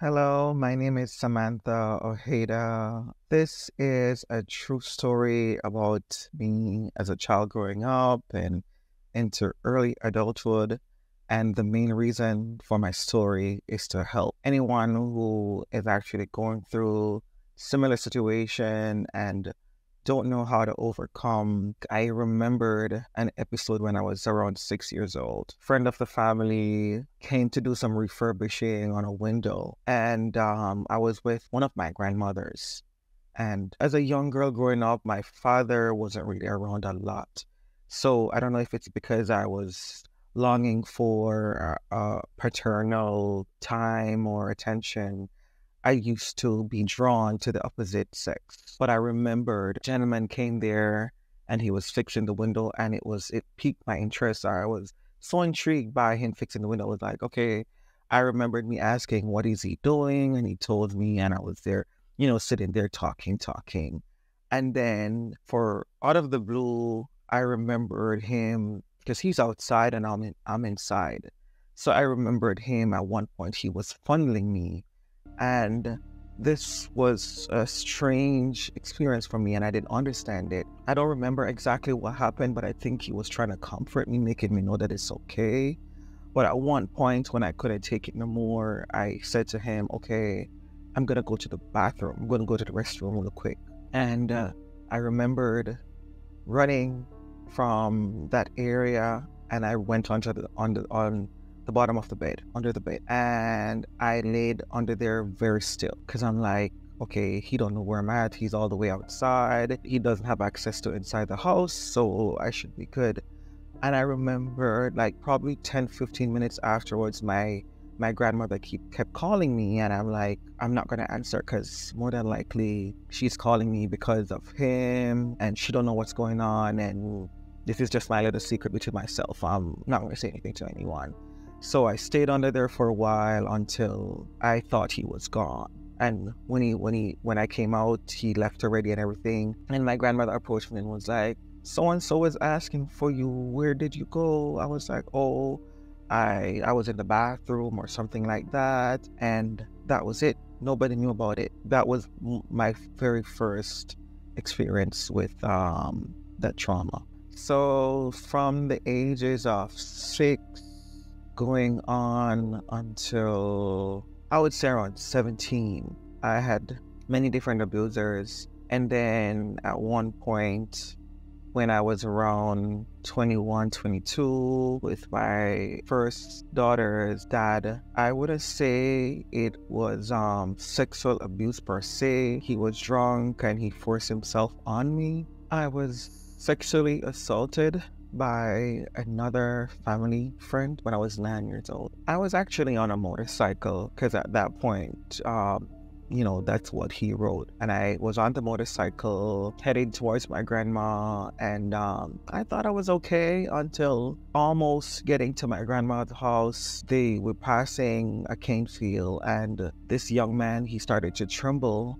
Hello, my name is Samantha Ojeda. This is a true story about me as a child growing up and into early adulthood. And the main reason for my story is to help anyone who is actually going through similar situation and don't know how to overcome. I remembered an episode when I was around 6 years old. Friend of the family came to do some refurbishing on a window, and I was with one of my grandmothers. And as a young girl growing up, my father wasn't really around a lot. So I don't know if it's because I was longing for paternal time or attention. I used to be drawn to the opposite sex. But I remembered a gentleman came there and he was fixing the window, and it piqued my interest. I was so intrigued by him fixing the window. I was like, okay. I remembered me asking, what is he doing? And he told me, and I was there, sitting there talking. And then for out of the blue, I remembered him because he's outside and I'm inside. So I remembered him at one point. He was funneling me, and this was a strange experience for me, and I didn't understand it. I don't remember exactly what happened, but I think he was trying to comfort me, making me know that it's okay. But at one point, when I couldn't take it no more, I said to him, okay, I'm going to go to the bathroom. I'm going to go to the restroom real quick. And I remembered running from that area, and I went on the bottom of the bed, under the bed, and I laid under there very still because I'm like, okay, he don't know where I'm at. He's all the way outside. He doesn't have access to inside the house, so I should be good. And I remember like probably 10, 15 minutes afterwards, my grandmother kept calling me, and I'm like, I'm not gonna answer because more than likely she's calling me because of him and she don't know what's going on, and this is just my little secret between myself. I'm not gonna say anything to anyone. So I stayed under there for a while until I thought he was gone. And when I came out, he left already and everything. And my grandmother approached me and was like, so and so is asking for you. Where did you go? I was like, oh, I was in the bathroom or something like that, and that was it. Nobody knew about it. That was my very first experience with that trauma. So from the ages of 6 going on until I would say around 17, I had many different abusers. And then at one point, when I was around 21, 22, with my first daughter's dad, I wouldn't say it was sexual abuse per se. He was drunk and he forced himself on me. I was sexually assaulted by another family friend when I was 9 years old. I was actually on a motorcycle because at that point, that's what he wrote. And I was on the motorcycle heading towards my grandma, and I thought I was okay until almost getting to my grandma's house. They were passing a cane field, and this young man, he started to tremble.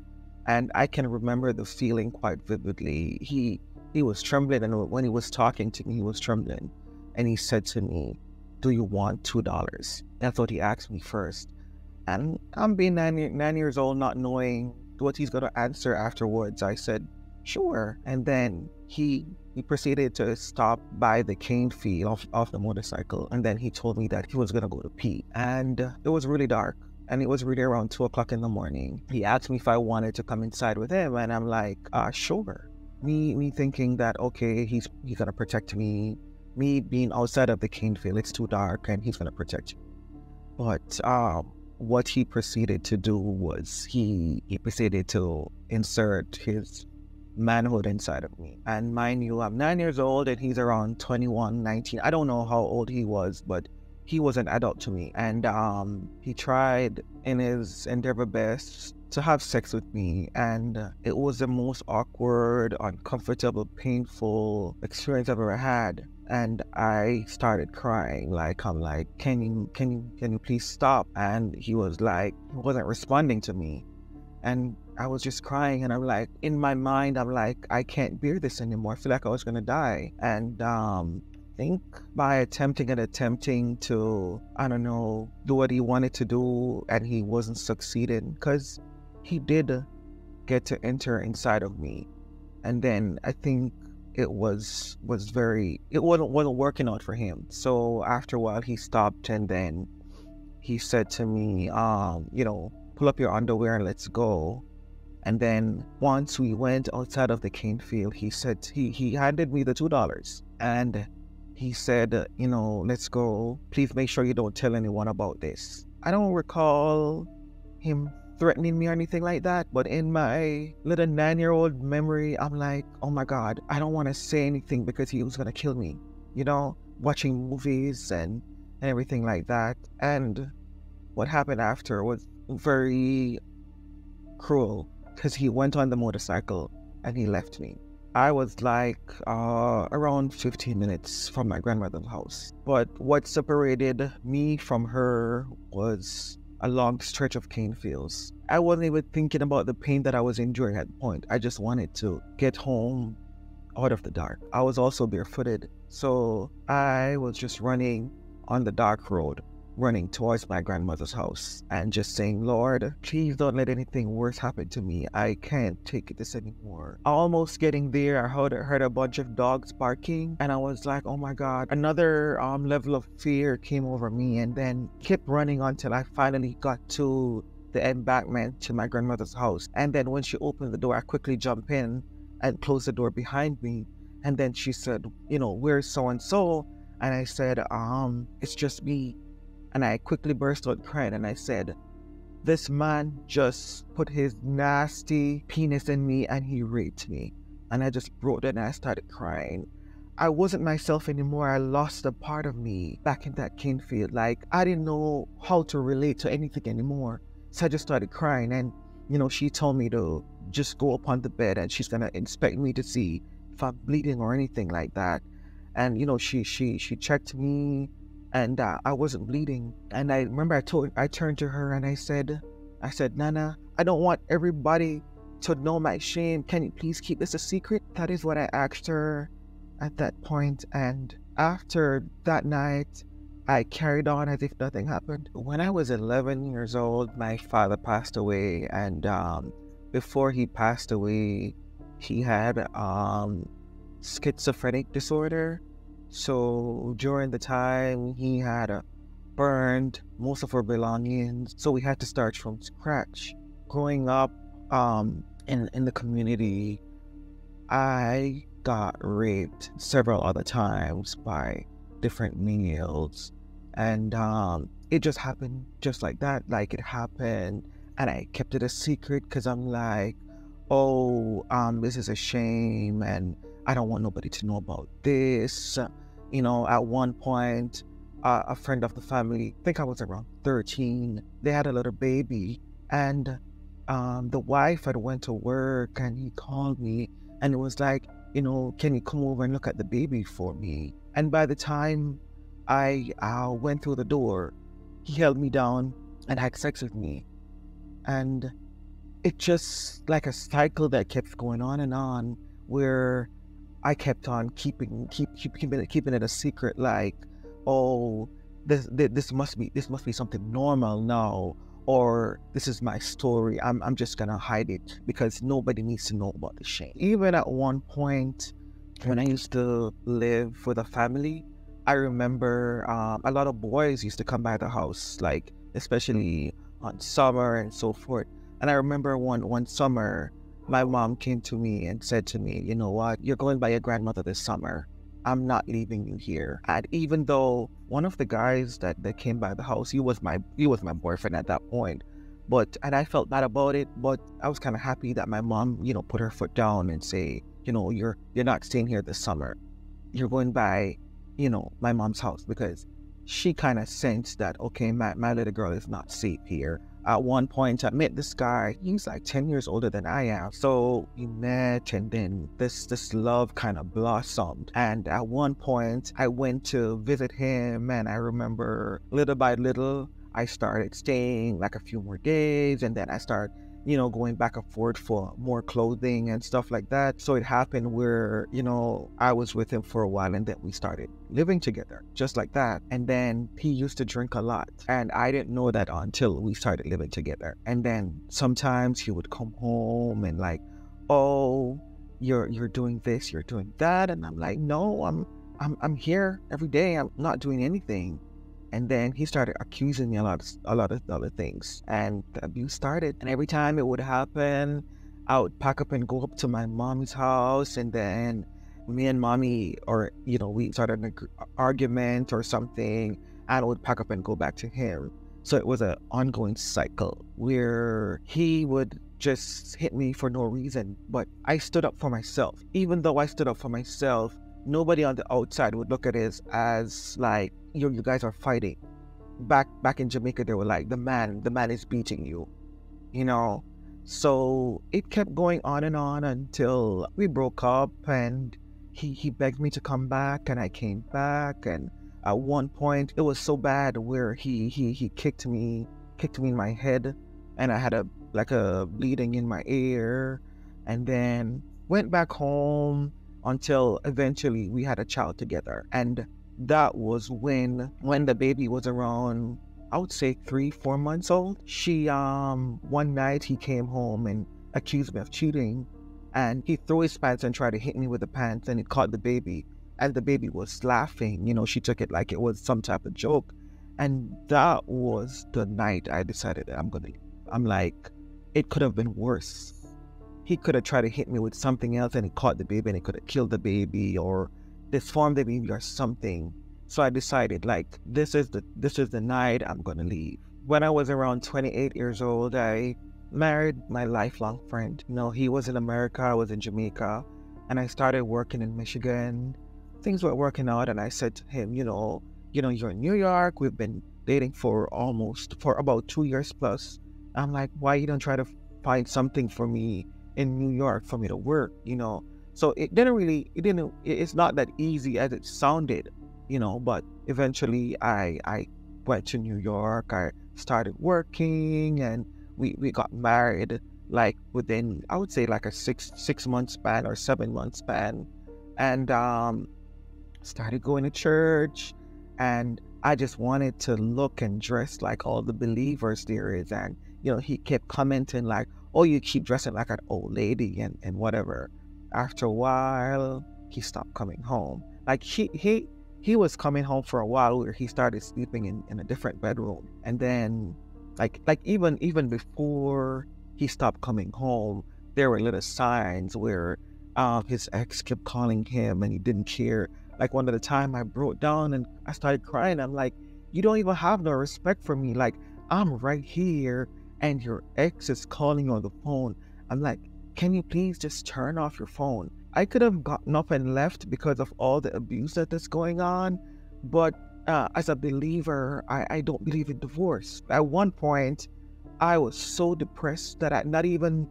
And I can remember the feeling quite vividly. He was trembling, and when he was talking to me, he was trembling. And he said to me, do you want $2? That's what he asked me first. And I'm being 9 years old, not knowing what he's going to answer afterwards. I said, sure. And then he proceeded to stop by the cane field off the motorcycle. And then he told me that he was going to go to pee. And it was really dark. And it was really around 2 o'clock in the morning. He asked me if I wanted to come inside with him. And I'm like, sure. Me thinking that, okay, he's going to protect me. Me being outside of the cane field, it's too dark and he's going to protect me. But what he proceeded to do was he proceeded to insert his manhood inside of me. And mind you, I'm 9 years old and he's around 21, 19. I don't know how old he was, but he was an adult to me. And he tried in his endeavor best to have sex with me. And it was the most awkward, uncomfortable, painful experience I've ever had. And I started crying. I'm like, can you please stop? And he wasn't responding to me. And I was just crying, and I'm like, in my mind, I'm like, I can't bear this anymore. I feel like I was gonna die. And think by attempting to, I don't know, do what he wanted to do and he wasn't succeeding, because he did get to enter inside of me. And then I think it wasn't working out for him. So after a while he stopped, and then he said to me, pull up your underwear and let's go. And then once we went outside of the cane field, he said he handed me the $2, and he said, let's go. Please make sure you don't tell anyone about this. I don't recall him threatening me or anything like that, but in my little 9-year-old memory, I'm like, oh my God, I don't want to say anything because he was gonna kill me. Watching movies and everything like that. And what happened after was very cruel, because he went on the motorcycle and he left me. I was like around 15 minutes from my grandmother's house. But what separated me from her was a long stretch of cane fields. I wasn't even thinking about the pain that I was enduring at the point. I just wanted to get home out of the dark. I was also barefooted, so I was just running on the dark road, running towards my grandmother's house and just saying, Lord, please don't let anything worse happen to me. I can't take this anymore. Almost getting there, I heard a bunch of dogs barking, and I was like, oh my God. Another level of fear came over me, and then kept running until I finally got to the embankment to my grandmother's house. And then when she opened the door, I quickly jumped in and closed the door behind me. And then she said, where's so-and-so? And I said, it's just me. And I quickly burst out crying, and I said, this man just put his nasty penis in me and he raped me. And I just broke down and I started crying. I wasn't myself anymore. I lost a part of me back in that cane field. Like, I didn't know how to relate to anything anymore. So I just started crying, and she told me to just go up on the bed and she's gonna inspect me to see if I'm bleeding or anything like that. And she checked me, and I wasn't bleeding. And I remember I turned to her and I said, Nana, I don't want everybody to know my shame. Can you please keep this a secret? That is what I asked her at that point. And after that night, I carried on as if nothing happened. When I was 11 years old, my father passed away, and before he passed away, he had schizophrenic disorder. So during the time, he had burned most of our belongings, so we had to start from scratch. Growing up in the community, I got raped several other times by different males, and it just happened just like that. Like, it happened, and I kept it a secret because I'm like, this is a shame, and I don't want nobody to know about this. At one point, a friend of the family, I think I was around 13, they had a little baby, and the wife had went to work, and he called me, and it was like, can you come over and look at the baby for me? And by the time I went through the door, he held me down and had sex with me. And it just like a cycle that kept going on and on, where I kept on keeping it a secret. Like, this must be something normal now, or this is my story. I'm just gonna hide it because nobody needs to know about the shame. Even at one point, when I used to live with a family, I remember a lot of boys used to come by the house, like especially on summer and so forth. And I remember one summer, my mom came to me and said to me, you know what, you're going by your grandmother this summer. I'm not leaving you here. And even though one of the guys that came by the house, he was my boyfriend at that point. And I felt bad about it, but I was kind of happy that my mom, put her foot down and say, you're not staying here this summer. You're going by, my mom's house, because she kind of sensed that, okay, my little girl is not safe here. At one point, I met this guy. He's like 10 years older than I am. So we met, and then this love kind of blossomed. And at one point, I went to visit him, and I remember little by little, I started staying like a few more days, and then I started going back and forth for more clothing and stuff like that. So it happened where, I was with him for a while and then we started living together just like that. And then he used to drink a lot. And I didn't know that until we started living together. And then sometimes he would come home and like, oh, you're doing this, you're doing that. And I'm like, no, I'm here every day. I'm not doing anything. And then he started accusing me a lot of other things, and the abuse started. And every time it would happen, I would pack up and go up to my mom's house, and then me and mommy, or we started an argument or something, and I would pack up and go back to him. So it was an ongoing cycle where he would just hit me for no reason, but I stood up for myself. Even though I stood up for myself, nobody on the outside would look at it as like, you guys are fighting. Back in Jamaica, they were like, the man is beating you, So it kept going on and on until we broke up, and he begged me to come back, and I came back. And at one point it was so bad where he kicked me in my head, and I had a bleeding in my ear, and then went back home until eventually we had a child together. And that was when the baby was around, I would say 3-4 months old. She one night he came home and accused me of cheating, and he threw his pants and tried to hit me with the pants, and it caught the baby, and the baby was laughing. She took it like it was some type of joke. And that was the night I decided that I'm like, it could have been worse. He could have tried to hit me with something else, and it caught the baby, and it could have killed the baby or disformed the baby or something. So I decided, like, this is the night I'm gonna leave. When I was around 28 years old, I married my lifelong friend. He was in America, I was in Jamaica, and I started working in Michigan. Things were working out, and I said to him, you're in New York. We've been dating for about 2 years plus. I'm like, why you don't try to find something for me in New York for me to work, So it's not that easy as it sounded, but eventually I went to New York. I started working, and we got married like within, I would say, like a 6-month span or 7-month span, and started going to church, and I just wanted to look and dress like all the believers there is. And he kept commenting like, oh, you keep dressing like an old lady and whatever. After a while, he stopped coming home. Like he was coming home for a while where he started sleeping in a different bedroom. And then like even before he stopped coming home, there were little signs where his ex kept calling him and he didn't care. Like one of the time I broke down and I started crying. I'm like, you don't even have no respect for me. Like, I'm right here and your ex is calling you on the phone. I'm like, can you please just turn off your phone? I could have gotten up and left because of all the abuse that's going on. But as a believer, I don't believe in divorce. At one point, I was so depressed that I not even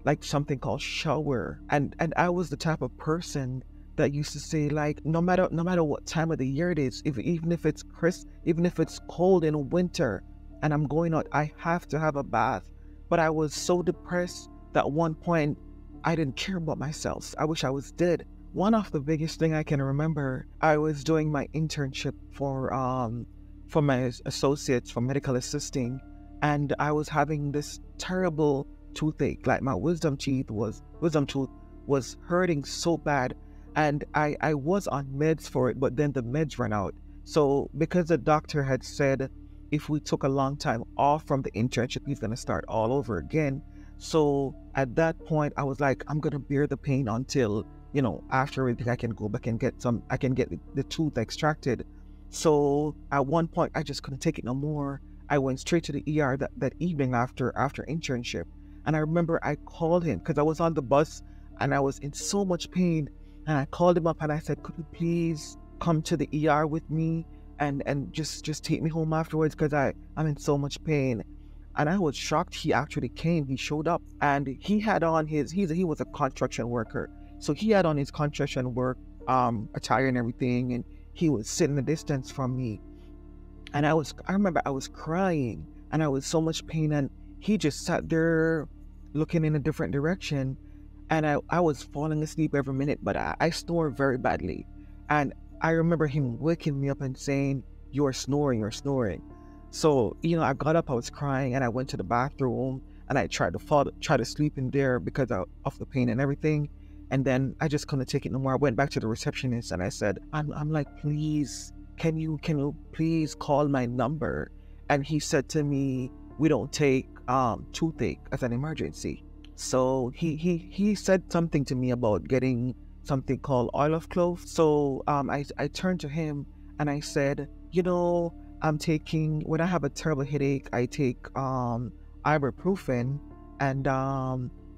like something called shower. And I was the type of person that used to say, like, no matter what time of the year it is, even if it's even if it's cold in winter and I'm going out, I have to have a bath. But I was so depressed that at one point I didn't care about myself. I wish I was dead. One of the biggest thing I can remember, I was doing my internship for my associates for medical assisting, and I was having this terrible toothache. Like my wisdom tooth was hurting so bad. And I was on meds for it, but then the meds ran out. So because the doctor had said if we took a long time off from the internship, he's going to start all over again. So at that point, I was like, I'm going to bear the pain until, after everything, I can go back and get the tooth extracted. So at one point, I just couldn't take it no more. I went straight to the ER that evening after internship. And I remember I called him because I was on the bus and I was in so much pain. And I called him up and I said, could you please come to the ER with me and just take me home afterwards because I'm in so much pain. And I was shocked he actually came. He showed up and he had on he was a construction worker. So he had on his construction work attire and everything, and he was sitting a distance from me. And I remember I was crying and I was so much pain, and he just sat there looking in a different direction. And I was falling asleep every minute, but I snore very badly. And I remember him waking me up and saying, "You're snoring, you're snoring." So, I got up, I was crying, and I went to the bathroom and I try to sleep in there because of the pain and everything. And then I just couldn't take it no more. I went back to the receptionist and I said, I'm like, please, can you please call my number? And he said to me, we don't take toothache as an emergency. So he said something to me about getting something called oil of clove. So I turned to him and I said, I'm taking, when I have a terrible headache, I take ibuprofen, and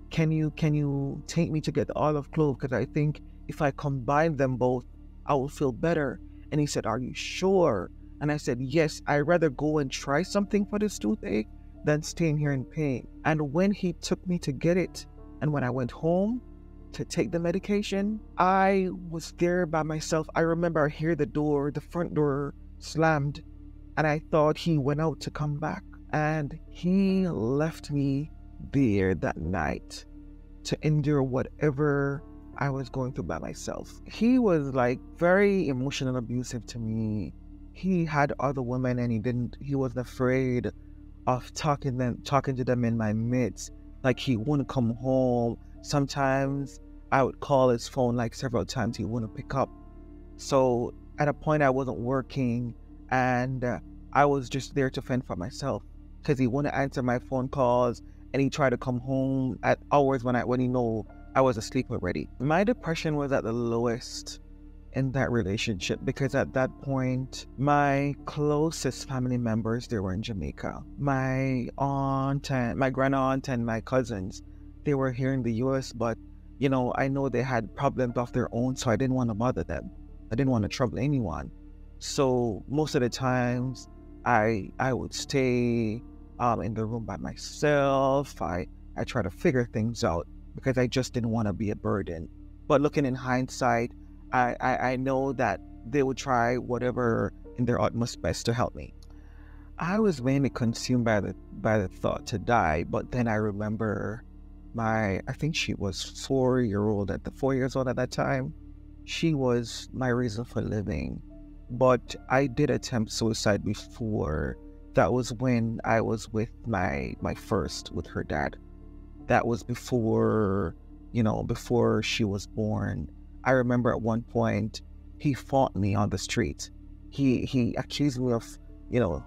can you take me to get the oil of clove, because I think if I combine them both, I will feel better. And he said, are you sure? And I said, yes, I'd rather go and try something for this toothache than staying here in pain. And when he took me to get it, and when I went home to take the medication, I was there by myself. I remember I hear the front door slammed, and I thought he went out to come back. And he left me there that night to endure whatever I was going through by myself. He was like very emotional and abusive to me. He had other women and he wasn't afraid of talking to them in my midst. Like, he wouldn't come home. Sometimes I would call his phone like several times, he wouldn't pick up. So at a point I wasn't working, and I was just there to fend for myself because he wouldn't answer my phone calls, and he tried to come home at hours when he know I was asleep already. My depression was at the lowest in that relationship because at that point, my closest family members, they were in Jamaica. My grand aunt and my cousins, they were here in the US, but I know they had problems of their own, so I didn't want to bother them. I didn't want to trouble anyone. So most of the times I would stay in the room by myself. I try to figure things out because I just didn't want to be a burden. But looking in hindsight, I know that they would try whatever in their utmost best to help me. I was mainly consumed by the thought to die, but then I remember I think she was 4 years old at that time. She was my reason for living. But I did attempt suicide before. That was when I was with my first, with her dad. That was before she was born. I remember at one point he fought me on the street. He accused me of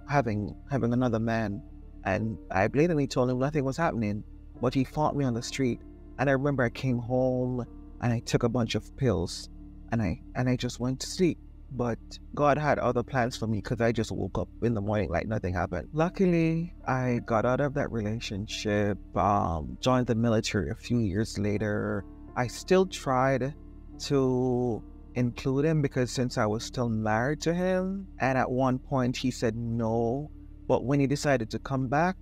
having another man, and I blatantly told him nothing was happening, but he fought me on the street. And I remember I came home and I took a bunch of pills and I just went to sleep. But God had other plans for me because I just woke up in the morning like nothing happened. Luckily, I got out of that relationship, joined the military a few years later. I still tried to include him because since I was still married to him, and at one point he said no, but when he decided to come back,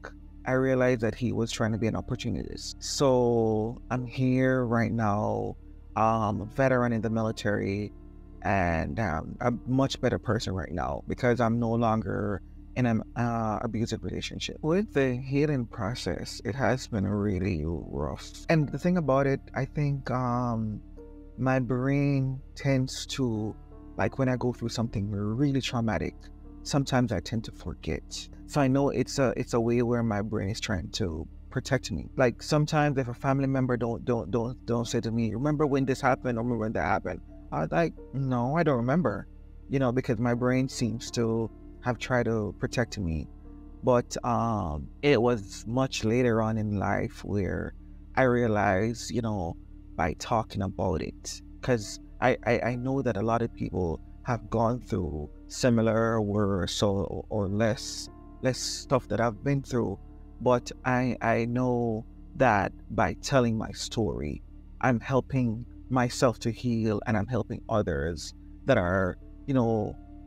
I realized that he was trying to be an opportunist. So I'm here right now, a veteran in the military, and a much better person right now because I'm no longer in an abusive relationship. With the healing process, it has been really rough. And the thing about it, I think my brain tends to, like, when I go through something really traumatic, sometimes I tend to forget. So I know it's a way where my brain is trying to protect me. Like, sometimes if a family member don't say to me, remember when this happened or remember when that happened, I was like, no, I don't remember, because my brain seems to have tried to protect me. But it was much later on in life where I realized, by talking about it, because I know that a lot of people have gone through similar or less stuff that I've been through. But I know that by telling my story, I'm helping myself to heal, and I'm helping others that are,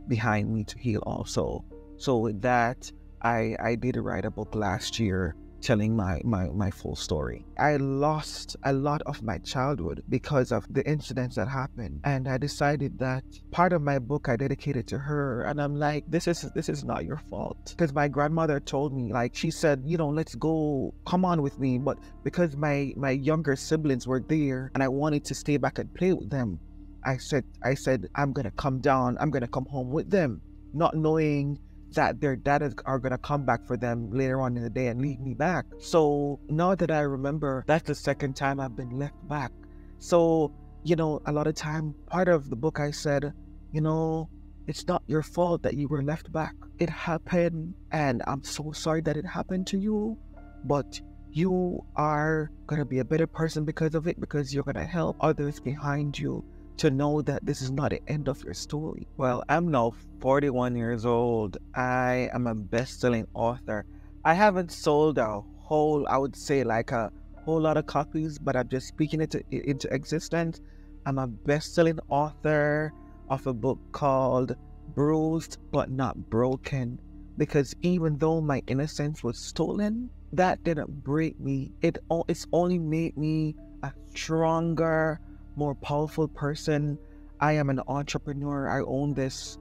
behind me to heal also. So with that, I did write a book last year telling my full story. I lost a lot of my childhood because of the incidents that happened. And I decided that part of my book I dedicated to her. And I'm like, this is not your fault. Because my grandmother told me, like, she said, let's go, come on with me. But because my younger siblings were there and I wanted to stay back and play with them, I said, I'm gonna come down, I'm gonna come home with them, not knowing that their dads are gonna come back for them later on in the day and leave me back. So now that I remember, that's the second time I've been left back. So, a lot of time, part of the book I said, it's not your fault that you were left back. It happened, and I'm so sorry that it happened to you, but you are gonna be a better person because of it, because you're gonna help others behind you to know that this is not the end of your story. Well, I'm now 41 years old. I am a best-selling author. I haven't sold a whole, I would say like a whole lot of copies, but I'm just speaking it into existence. I'm a best-selling author of a book called Bruised But Not Broken, because even though my innocence was stolen, that didn't break me. It's only made me a stronger, more powerful person. I am an entrepreneur. I own this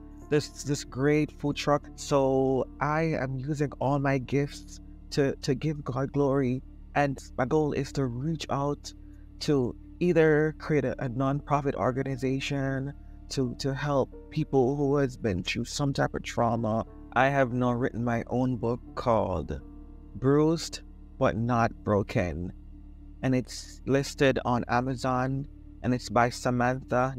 great food truck. So I am using all my gifts to give God glory. And my goal is to reach out to either create a non-profit organization to help people who has been through some type of trauma. I have now written my own book called Bruised But Not Broken, and it's listed on Amazon, and it's by Samantha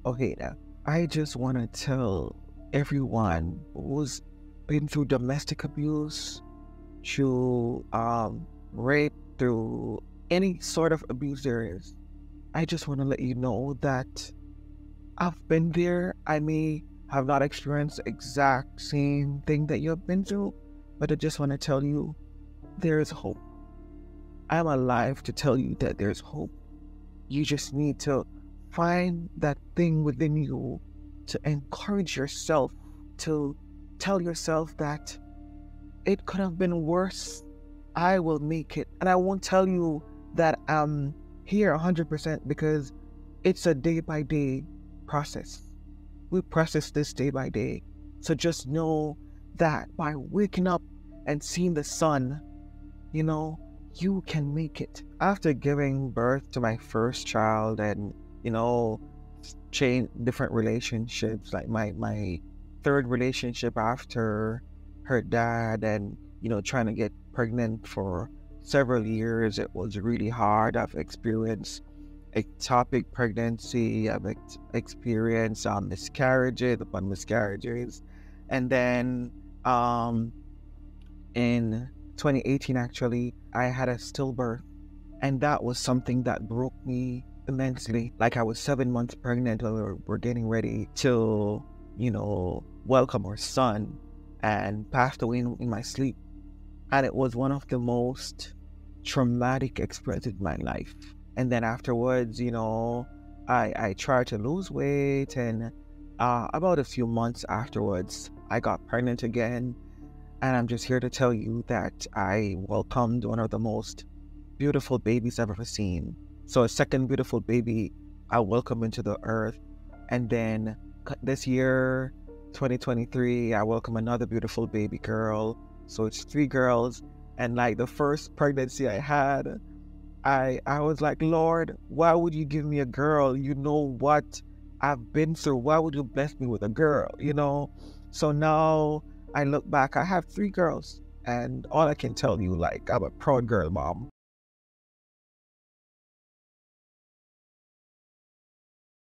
Ojeda. I just want to tell everyone who's been through domestic abuse, through rape, through any sort of abuse there is, I just want to let you know that I've been there. I may have not experienced the exact same thing that you have been through, but I just want to tell you there's hope. I'm alive to tell you that there's hope. You just need to find that thing within you to encourage yourself, to tell yourself that it could have been worse. I will make it. And I won't tell you that I'm here 100% because it's a day-by-day process. We process this day by day. So just know that by waking up and seeing the sun, you can make it. After giving birth to my first child and, change different relationships, like my third relationship after her dad, and, trying to get pregnant for several years, it was really hard. I've experienced ectopic pregnancy, I've experienced miscarriages upon miscarriages. And then in 2018, actually, I had a stillbirth, and that was something that broke me immensely. Like, I was 7 months pregnant when we were getting ready to, welcome our son, and passed away in my sleep. And it was one of the most traumatic experiences in my life. And then afterwards, I tried to lose weight, and about a few months afterwards, I got pregnant again. And I'm just here to tell you that I welcomed one of the most beautiful babies I've ever seen. So a second beautiful baby I welcome into the earth. And then this year, 2023, I welcome another beautiful baby girl. So it's 3 girls. And like the first pregnancy I had, I was like, Lord, why would you give me a girl? You know what I've been through. Why would you bless me with a girl? So now I look back, I have 3 girls, and all I can tell you, like, I'm a proud girl mom.